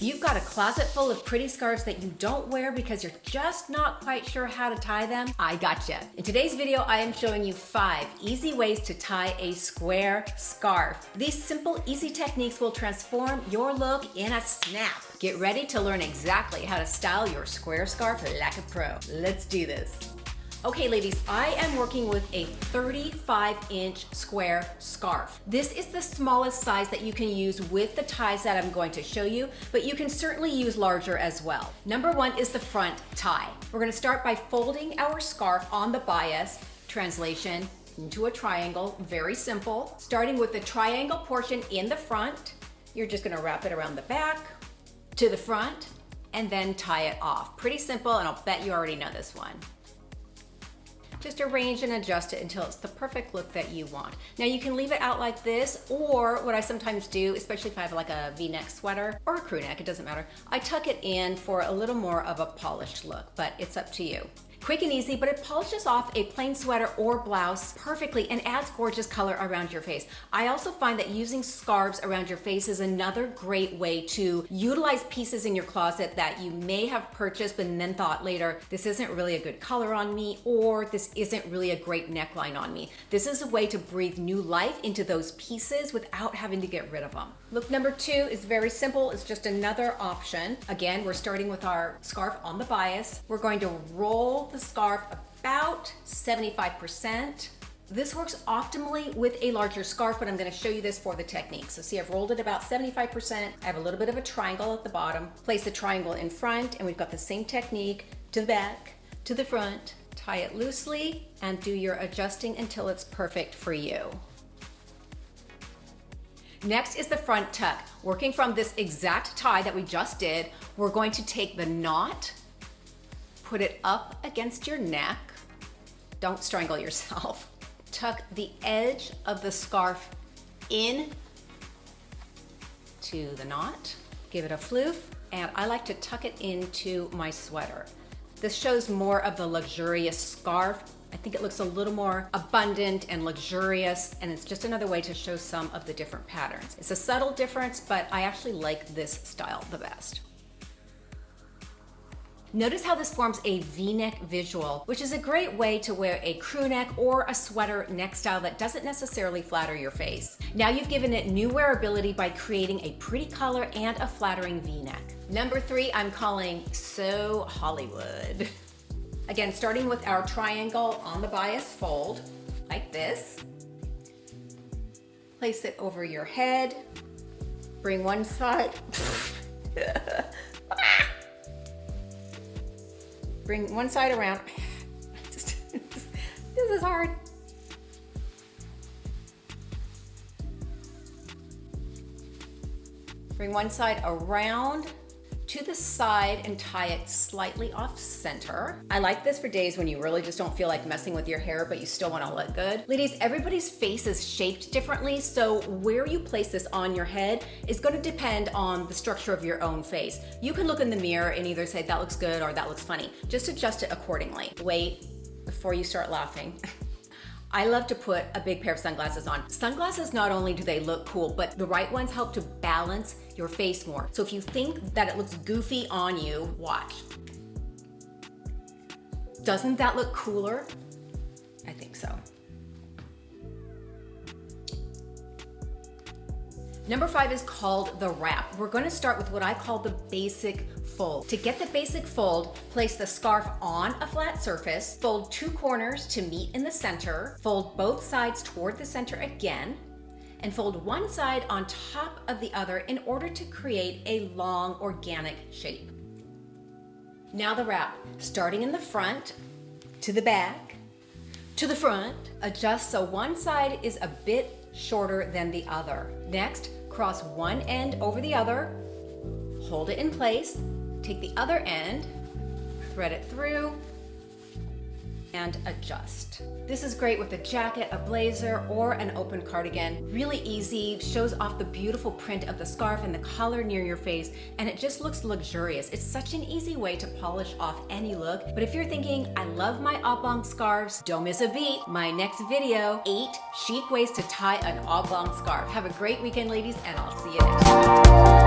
You've got a closet full of pretty scarves that you don't wear because you're just not quite sure how to tie them. I gotcha. In today's video, I am showing you 5 easy ways to tie a square scarf. These simple, easy techniques will transform your look in a snap. Get ready to learn exactly how to style your square scarf like a pro. Let's do this. Okay, ladies, I am working with a 35-inch square scarf. This is the smallest size that you can use with the ties that I'm going to show you, but you can certainly use larger as well. Number 1 is the front tie. We're gonna start by folding our scarf on the bias, translation, into a triangle, very simple. Starting with the triangle portion in the front, you're just gonna wrap it around the back, to the front, and then tie it off. Pretty simple, and I'll bet you already know this one. Just arrange and adjust it until it's the perfect look that you want. Now you can leave it out like this, or what I sometimes do, especially if I have like a V-neck sweater or a crew neck, it doesn't matter. I tuck it in for a little more of a polished look, but it's up to you. Quick and easy, but it polishes off a plain sweater or blouse perfectly and adds gorgeous color around your face. I also find that using scarves around your face is another great way to utilize pieces in your closet that you may have purchased but then thought later, this isn't really a good color on me, or this isn't really a great neckline on me. This is a way to breathe new life into those pieces without having to get rid of them. Look number 2 is very simple. It's just another option. Again, we're starting with our scarf on the bias. We're going to roll the scarf about 75%. This works optimally with a larger scarf, but I'm going to show you this for the technique. So see, I've rolled it about 75%. I have a little bit of a triangle at the bottom. Place the triangle in front, and we've got the same technique to the back, to the front. Tie it loosely and do your adjusting until it's perfect for you. Next is the front tuck. Working from this exact tie that we just did, we're going to take the knot, put it up against your neck. Don't strangle yourself. Tuck the edge of the scarf in to the knot. Give it a floof, and I like to tuck it into my sweater. This shows more of the luxurious scarf. I think it looks a little more abundant and luxurious, and it's just another way to show some of the different patterns. It's a subtle difference, but I actually like this style the best. Notice how this forms a V-neck visual, which is a great way to wear a crew neck or a sweater neck style that doesn't necessarily flatter your face. Now you've given it new wearability by creating a pretty color and a flattering V-neck. Number 3, I'm calling So Hollywood. Again, starting with our triangle on the bias fold, like this. Place it over your head. Bring one side. Bring one side around. This is hard. Bring one side around to the side and tie it slightly off center. I like this for days when you really just don't feel like messing with your hair, but you still want to look good. Ladies, everybody's face is shaped differently, so where you place this on your head is going to depend on the structure of your own face. You can look in the mirror and either say that looks good or that looks funny. Just adjust it accordingly. Wait before you start laughing. I love to put a big pair of sunglasses on. Sunglasses, not only do they look cool, but the right ones help to balance your face more. So if you think that it looks goofy on you, watch. Doesn't that look cooler? I think so. Number 5 is called the wrap. We're going to start with what I call the basic fold. To get the basic fold, place the scarf on a flat surface, fold 2 corners to meet in the center, fold both sides toward the center again, and fold one side on top of the other in order to create a long organic shape. Now the wrap, starting in the front, to the back, to the front. Adjust so one side is a bit shorter than the other. Next, cross one end over the other, hold it in place, take the other end, thread it through, and adjust. This is great with a jacket, a blazer, or an open cardigan. Really easy, shows off the beautiful print of the scarf and the color near your face, and it just looks luxurious. It's such an easy way to polish off any look. But if you're thinking, I love my oblong scarves, don't miss a beat. My next video, 8 chic ways to tie an oblong scarf. Have a great weekend, ladies, and I'll see you next time.